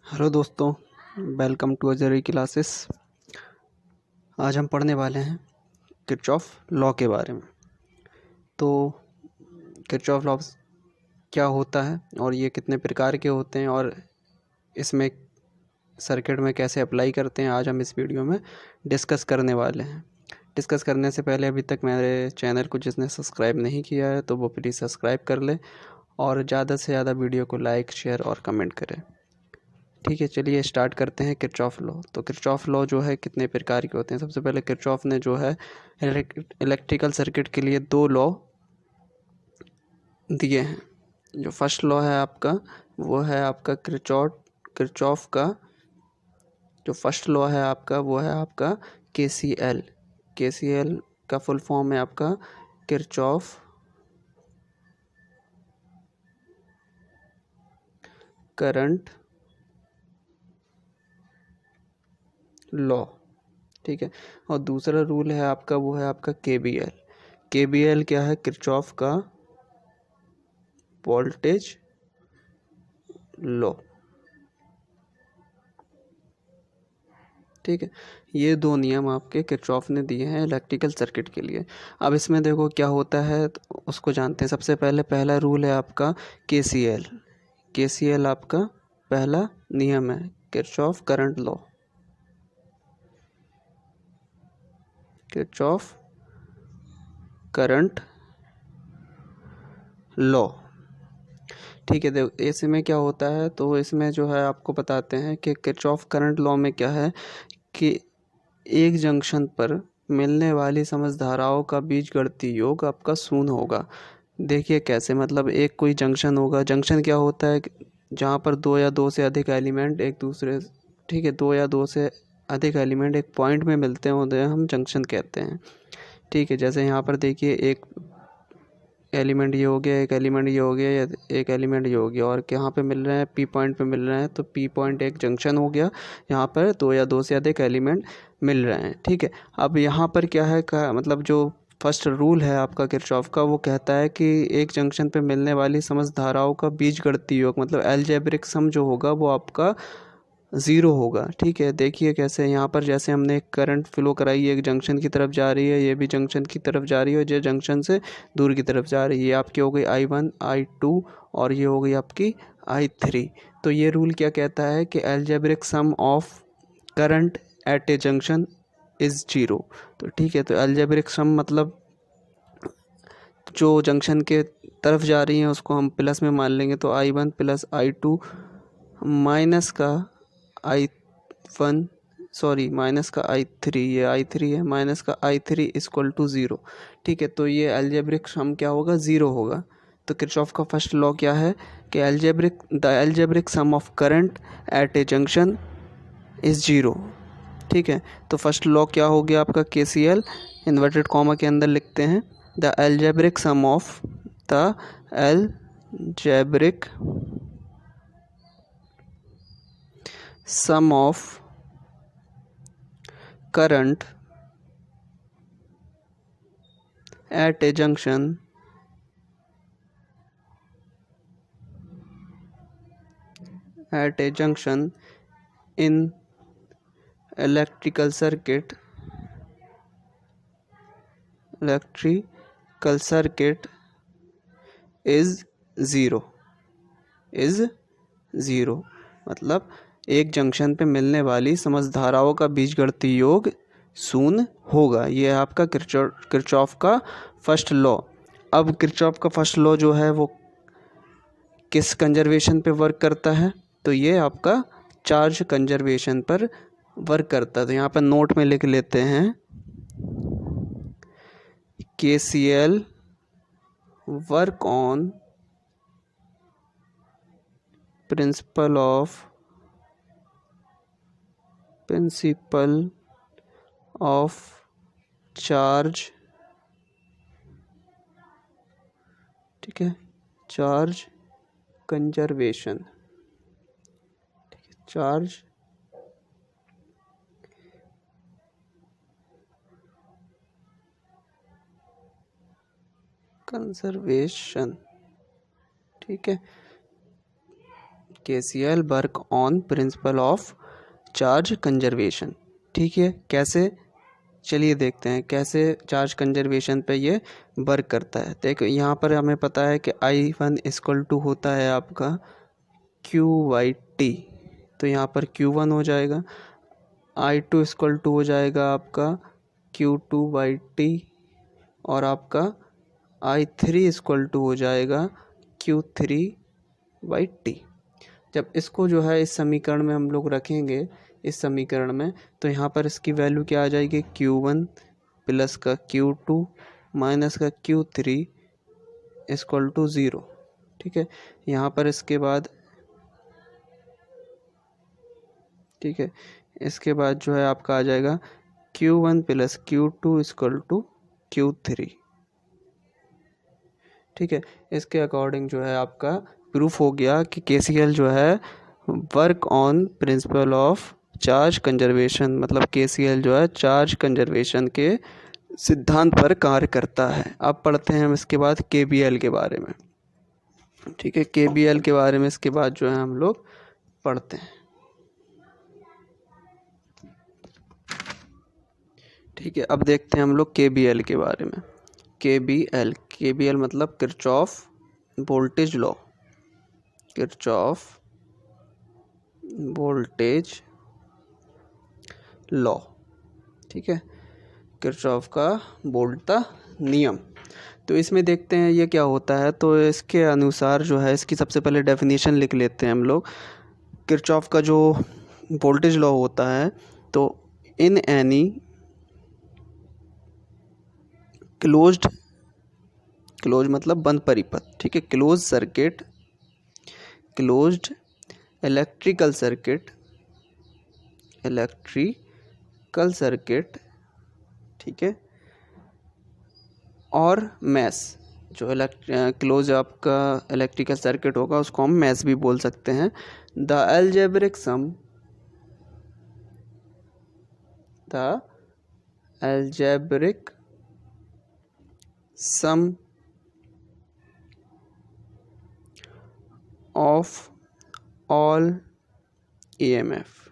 Hello दोस्तों, welcome to अजरी classes. आज हम पढ़ने वाले हैं किरचॉफ लॉ के बारे में। तो किरचॉफ लॉ क्या होता है और ये कितने प्रकार के होते हैं और इसमें सर्किट में कैसे अप्लाई करते हैं, आज हम इस वीडियो में डिस्कस करने वाले हैं। डिस्कस करने से पहले अभी तक मेरे चैनल को जिसने सब्सक्राइब नहीं किया है तो वो प्लीज़ सब्सक्राइब कर ले और ज़्यादा से ज़्यादा वीडियो को लाइक, शेयर और कमेंट करें। ठीक है, चलिए स्टार्ट करते हैं किरचॉफ लॉ। तो किरचॉफ लॉ जो है कितने प्रकार के होते हैं। सबसे पहले किरचॉफ ने जो है इलेक्ट्रिकल सर्किट के लिए दो लॉ दिए हैं। जो फर्स्ट लॉ है आपका वो है आपका किरचॉफ का जो फर्स्ट लॉ है आपका वो है आपका KCL। KCL का फुल फॉर्म है आपका किरचॉफ करंट लॉ। ठीक है, और दूसरा रूल है आपका वो है आपका KVL। KVL क्या है? किरचॉफ का वोल्टेज लॉ। ठीक है, ये दो नियम आपके किरचॉफ ने दिए हैं इलेक्ट्रिकल सर्किट के लिए। अब इसमें देखो क्या होता है तो उसको जानते हैं। सबसे पहले पहला रूल है आपका KCL। KCL आपका पहला नियम है Kirchhoff current law. Kirchhoff current law. ठीक है, देखो इसमें क्या होता है तो इसमें जो है आपको बताते हैं कि किरचॉफ करंट लॉ में क्या है कि एक जंक्शन पर मिलने वाली समझधाराओं का बीजगणितीय योग आपका शून्य होगा। देखिए कैसे, मतलब एक कोई जंक्शन होगा। जंक्शन क्या होता है? जहाँ पर दो या दो से अधिक एलिमेंट एक दूसरे, ठीक है, दो या दो से अधिक एलिमेंट एक पॉइंट में मिलते हैं उन्हें हम जंक्शन कहते हैं। ठीक है, जैसे यहाँ पर देखिए एक एलिमेंट ये हो गया, एक एलिमेंट ये हो गया या एक एलिमेंट ये हो गया और कहाँ पे मिल रहे हैं? P पॉइंट पे मिल रहे हैं, तो P पॉइंट एक जंक्शन हो गया। यहाँ पर दो या दो से अधिक एलिमेंट मिल रहे हैं। ठीक है, अब यहाँ पर क्या है का मतलब जो फर्स्ट रूल है आपका किरचॉफ का वो कहता है कि एक जंक्शन पे मिलने वाली समझधाराओं का बीजगणितीय योग मतलब अलजेब्रिक सम जो होगा वो आपका ज़ीरो होगा। ठीक है, देखिए कैसे, यहाँ पर जैसे हमने एक करंट फ्लो कराई, एक जंक्शन की तरफ जा रही है, ये भी जंक्शन की तरफ जा रही है और ये जंक्शन से दूर की तरफ जा रही है। ये आपकी हो गई I1 I2 और ये हो गई आपकी I3। तो ये रूल क्या कहता है कि algebraic sum of current at a junction is zero. तो ठीक है, तो अलजेब्रिक सम मतलब जो जंक्शन के तरफ जा रही हैं उसको हम प्लस में मान लेंगे, तो I1 प्लस I2 माइनस का I1 सॉरी माइनस का I3, ये I3 है, माइनस का I3 इक्वल टू ज़ीरो। ठीक है, तो ये अलजेब्रिक सम क्या होगा? ज़ीरो होगा। तो किरचॉफ का फर्स्ट लॉ क्या है कि the algebraic sum of current at a junction is zero. ठीक है, तो फर्स्ट लॉ क्या हो गया आपका? KCL इन्वर्टेड कॉमा के अंदर लिखते हैं the algebraic sum of the algebraic sum of current at a junction in electrical circuit is zero. मतलब एक जंक्शन पे मिलने वाली समझधाराओं का बीजगणितीय योग शून्य होगा। ये है आपका किरचॉफ का फर्स्ट लॉ। अब किरचॉफ का फर्स्ट लॉ जो है वो किस कंजर्वेशन पे वर्क करता है? तो ये आपका चार्ज कंजर्वेशन पर वर्क करता है। तो यहाँ पर नोट में लिख लेते हैं KCL work on principle of charge, ठीक है, चार्ज कंजर्वेशन। ठीक है, चार्ज कंजर्वेशन। ठीक है, KCL work on principle of charge conservation. ठीक है, कैसे, चलिए देखते हैं कैसे चार्ज कंजर्वेशन पे ये वर्क करता है। देखो यहाँ पर हमें पता है कि I1 इक्वल टू होता है आपका Q/T, तो यहाँ पर Q1 हो जाएगा। I2 इक्वल टू हो जाएगा आपका Q2/T, और आपका I3 इक्वल टू हो जाएगा Q3/T। जब इसको जो है इस समीकरण में हम लोग रखेंगे, इस समीकरण में, तो यहाँ पर इसकी वैल्यू क्या आ जाएगी, Q1 प्लस का Q2 माइनस का Q3 इक्वल टू 0। ठीक है, यहाँ पर इसके बाद, ठीक है, इसके बाद जो है आपका आ जाएगा Q1 plus Q2 equal to Q3। ठीक है, इसके अकॉर्डिंग जो है आपका प्रूफ हो गया कि KCL जो है work on principle of charge conservation, मतलब KCL जो है चार्ज कंजर्वेशन के सिद्धांत पर कार्य करता है। अब पढ़ते हैं हम इसके बाद KVL के बारे में। ठीक है, KVL के बारे में इसके बाद जो है हम लोग पढ़ते हैं। ठीक है, अब देखते हैं हम लोग KVL के बारे में। KVL मतलब Kirchhoff voltage law, Kirchhoff voltage law. ठीक है, किरचॉफ का वोल्टता नियम। तो इसमें देखते हैं ये क्या होता है। तो इसके अनुसार जो है, इसकी सबसे पहले डेफिनेशन लिख लेते हैं हम लोग। किरचॉफ का जो वोल्टेज लॉ होता है, तो इन एनी क्लोज मतलब बंद परिपथ, ठीक है, close circuit, closed electrical circuit, ठीक है, और मैस, जो क्लोज आपका इलेक्ट्रिकल सर्किट होगा उसको हम मैस भी बोल सकते हैं। The algebraic sum of all EMF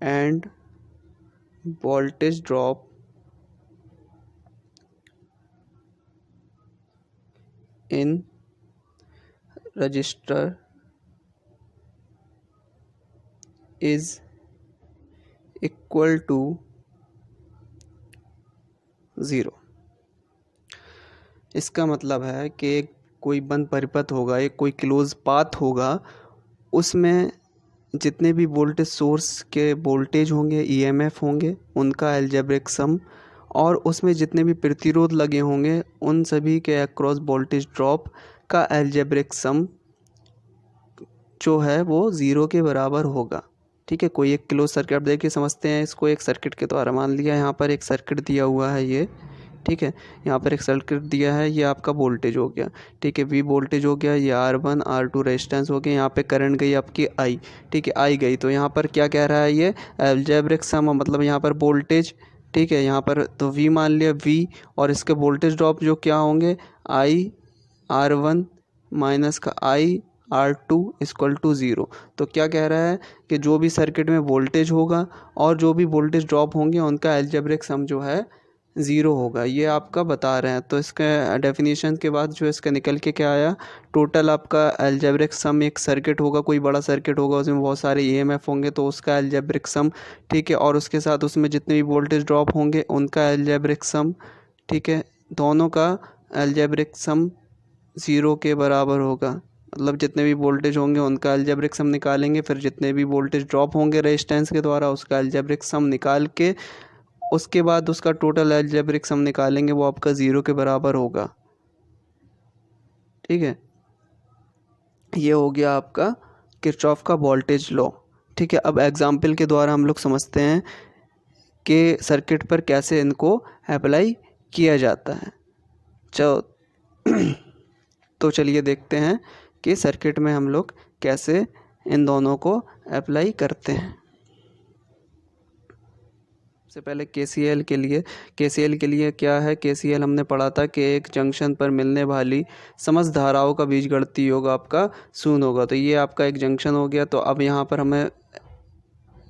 and voltage drop in resistor is equal to 0। इसका मतलब है कि कोई बंद परिपथ होगा, एक कोई क्लोज पाथ होगा, उसमें जितने भी वोल्टेज सोर्स के वोल्टेज होंगे, EMF होंगे, उनका अलजेब्रिक सम, और उसमें जितने भी प्रतिरोध लगे होंगे उन सभी के अक्रॉस वोल्टेज ड्रॉप का अलजेब्रिक सम जो है वो 0 के बराबर होगा। ठीक है, कोई एक क्लोज सर्किट, आप देखिए समझते हैं इसको। एक सर्किट के द्वारा मान लिया, यहाँ पर एक सर्किट दिया हुआ है ये, ठीक है, यहाँ पर एक सर्किट दिया है, ये आपका वोल्टेज हो गया, ठीक है, V वोल्टेज हो गया, ये R1 R2 रेजिस्टेंस हो गया, यहाँ पे करंट गई आपकी I, ठीक है, I गई, तो यहाँ पर क्या कह रहा है ये अलजेब्रिक सम, मतलब यहाँ पर वोल्टेज, ठीक है, यहाँ पर तो V मान लिया V, और इसके वोल्टेज ड्रॉप जो क्या होंगे, I R1 माइनस का I R2 इक्वल टू 0। तो क्या कह रहा है कि जो भी सर्किट में वोल्टेज होगा और जो भी वोल्टेज ड्रॉप होंगे उनका अलजेब्रिक सम जो है 0 होगा, ये आपका बता रहे हैं। तो इसके डेफिनेशन के बाद जो इसका निकल के क्या आया, टोटल आपका अलजेब्रिक सम, एक सर्किट होगा, कोई बड़ा सर्किट होगा, उसमें बहुत सारे EMF होंगे, तो उसका अलजेब्रिक सम, ठीक है, और उसके साथ उसमें जितने भी वोल्टेज ड्रॉप होंगे उनका अलजेब्रिक सम, ठीक है, दोनों का अलजेब्रिक सम 0 के बराबर होगा। मतलब जितने भी वोल्टेज होंगे उनका अलजेब्रिक सम निकालेंगे, फिर जितने भी वोल्टेज ड्रॉप होंगे रेजिस्टेंस के द्वारा उसका अलजेब्रिक सम निकाल के उसके बाद उसका टोटल अलजेब्रिक सम निकालेंगे, वो आपका 0 के बराबर होगा। ठीक है, ये हो गया आपका किरचॉफ का वोल्टेज लॉ। ठीक है, अब एग्जाम्पल के द्वारा हम लोग समझते हैं कि सर्किट पर कैसे इनको अप्लाई किया जाता है। तो चलिए देखते हैं कि सर्किट में हम लोग कैसे इन दोनों को अप्लाई करते हैं। सबसे पहले KCL के लिए क्या है, KCL हमने पढ़ा था कि एक जंक्शन पर मिलने वाली समस्त धाराओं का बीजगणितीय योग आपका शून्य होगा। तो ये आपका एक जंक्शन हो गया। तो अब यहाँ पर हमें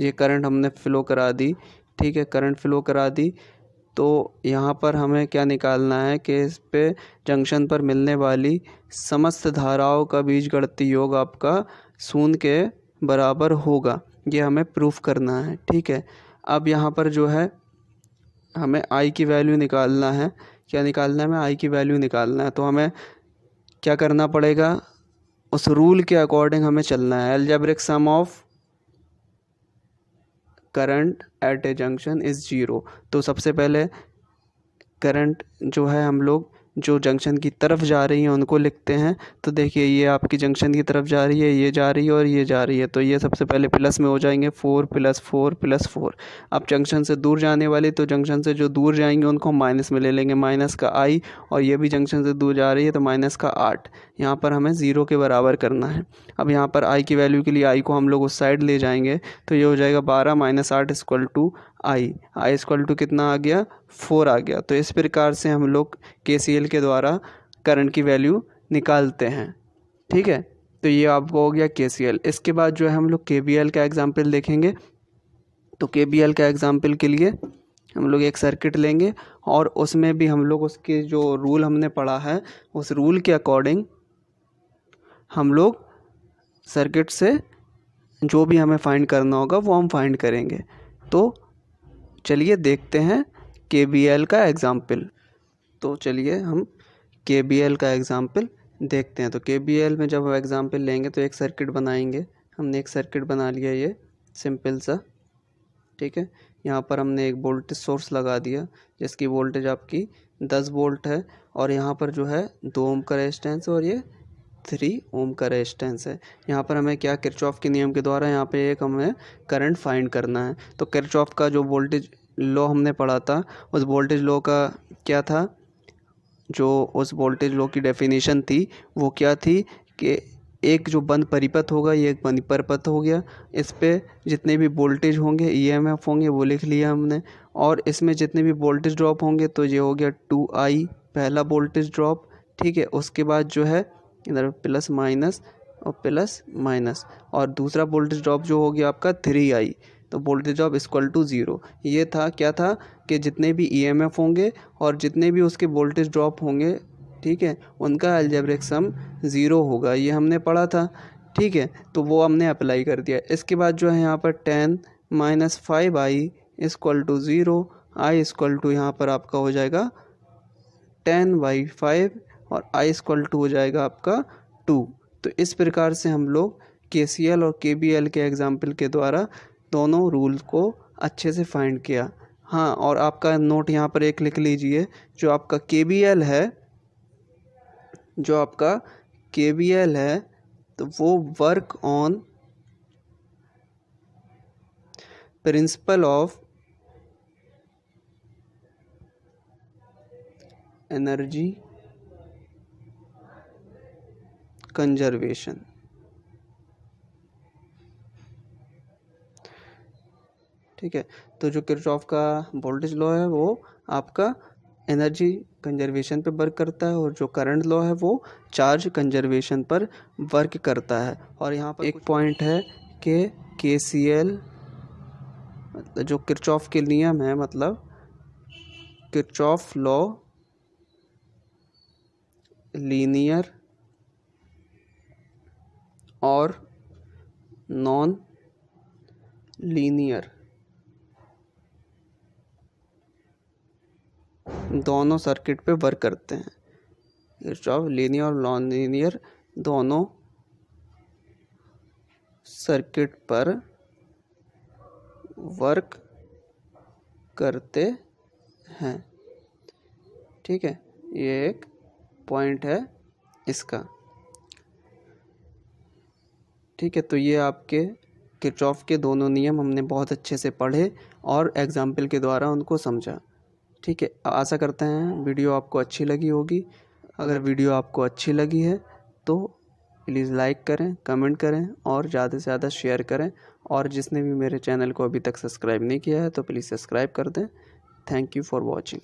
ये करंट हमने फ्लो करा दी, ठीक है, करंट फ्लो करा दी। तो यहाँ पर हमें क्या निकालना है कि इस पे जंक्शन पर मिलने वाली समस्त धाराओं का बीजगणितीय योग आपका शून्य के बराबर होगा, ये हमें प्रूफ करना है, ठीक है। अब यहाँ पर जो है हमें I की वैल्यू निकालना है। क्या निकालना है? हमें I की वैल्यू निकालना है। तो हमें क्या करना पड़ेगा, उस रूल के अकॉर्डिंग हमें चलना है। Algebraic sum of current at a junction is 0। तो सबसे पहले करंट जो है हम लोग जो जंक्शन की तरफ जा रही है उनको लिखते हैं। तो देखिए ये आपकी जंक्शन की तरफ जा रही है, ये जा रही है और ये जा रही है। तो ये सबसे पहले प्लस में हो जाएंगे, 4 + 4 + 4। अब जंक्शन से दूर जाने वाली, तो जंक्शन से जो दूर जाएंगे उनको माइनस में ले लेंगे, माइनस का I। और ये भी जंक्शन से दूर जा रही है तो माइनस का 8। यहाँ पर हमें 0 के बराबर करना है। अब यहाँ पर I की वैल्यू के लिए I को हम लोग उस साइड ले जाएंगे। तो ये हो जाएगा 12 - 8 = I = कितना आ गया, 4 आ गया। तो इस प्रकार से हम लोग KCL के द्वारा करंट की वैल्यू निकालते हैं, ठीक है। तो ये आपको हो गया KCL। इसके बाद जो है हम लोग KVL का एग्जाम्पल देखेंगे। तो KVL का एग्जाम्पल के लिए हम लोग एक सर्किट लेंगे और उसमें भी हम लोग उसके जो रूल हमने पढ़ा है उस रूल के अकॉर्डिंग हम लोग सर्किट से जो भी हमें फाइंड करना होगा वो हम फाइंड करेंगे। तो चलिए देखते हैं KVL का एग्जाम्पल। तो चलिए हम KVL का एग्जाम्पल देखते हैं। तो KVL में जब हम एग्जाम्पल लेंगे तो एक सर्किट बनाएंगे। हमने एक सर्किट बना लिया, ये सिंपल सा, ठीक है। यहाँ पर हमने एक वोल्टेज सोर्स लगा दिया जिसकी वोल्टेज आपकी 10 वोल्ट है। और यहाँ पर जो है 2 ओम का रेजिस्टेंस और ये 3 ओम का रेजिस्टेंस है। यहाँ पर हमें क्या, किरचॉफ के नियम के द्वारा यहाँ पे एक हमें करंट फाइंड करना है। तो किरचॉफ का जो वोल्टेज लॉ हमने पढ़ा था उस वोल्टेज लॉ का क्या था, जो उस वोल्टेज लॉ की डेफिनेशन थी वो क्या थी कि एक जो बंद परिपथ होगा ये एक बंद परिपथ हो गया, इस पे जितने भी वोल्टेज होंगे EMF होंगे वो लिख लिया हमने। और इसमें जितने भी वोल्टेज ड्रॉप होंगे तो ये हो गया 2I पहला वोल्टेज ड्रॉप, ठीक है। उसके बाद जो है इधर प्लस माइनस और प्लस माइनस, और दूसरा वोल्टेज ड्रॉप जो हो गया आपका 3I। तो वोल्टेज ड्रॉप = 0। ये था, क्या था कि जितने भी EMF होंगे और जितने भी उसके वोल्टेज ड्रॉप होंगे, ठीक है, उनका अलजेब्रिक सम 0 होगा, ये हमने पढ़ा था, ठीक है। तो वो हमने अप्लाई कर दिया। इसके बाद जो है यहाँ पर 10 - 5I = 0। I = यहाँ पर आपका हो जाएगा 10/5 और I = हो जाएगा आपका 2। तो इस प्रकार से हम लोग KCL और KVL के एग्जाम्पल के द्वारा दोनों रूल को अच्छे से फाइंड किया। हाँ, और आपका नोट यहाँ पर एक लिख लीजिए, जो आपका KVL है तो वो work on principle of energy conservation, ठीक है। तो जो किरचॉफ का वोल्टेज लॉ है वो आपका एनर्जी कंजर्वेशन पे वर्क करता है और जो करंट लॉ है वो चार्ज कंजर्वेशन पर वर्क करता है। और यहाँ पर एक पॉइंट है कि KCL जो किरचॉफ के नियम है, मतलब किरचॉफ लॉ लीनियर और नॉन लीनियर दोनों सर्किट पे वर्क करते हैं। किरचॉफ लीनियर और नॉन लीनियर दोनों सर्किट पर वर्क करते हैं, ठीक है। ये एक पॉइंट है इसका, ठीक है। तो ये आपके किरचॉफ के दोनों नियम हमने बहुत अच्छे से पढ़े और एग्जाम्पल के द्वारा उनको समझा, ठीक है। आशा करते हैं वीडियो आपको अच्छी लगी होगी। अगर वीडियो आपको अच्छी लगी है तो प्लीज़ लाइक करें, कमेंट करें और ज़्यादा से ज़्यादा शेयर करें और जिसने भी मेरे चैनल को अभी तक सब्सक्राइब नहीं किया है तो प्लीज़ सब्सक्राइब कर दें। Thank you for watching.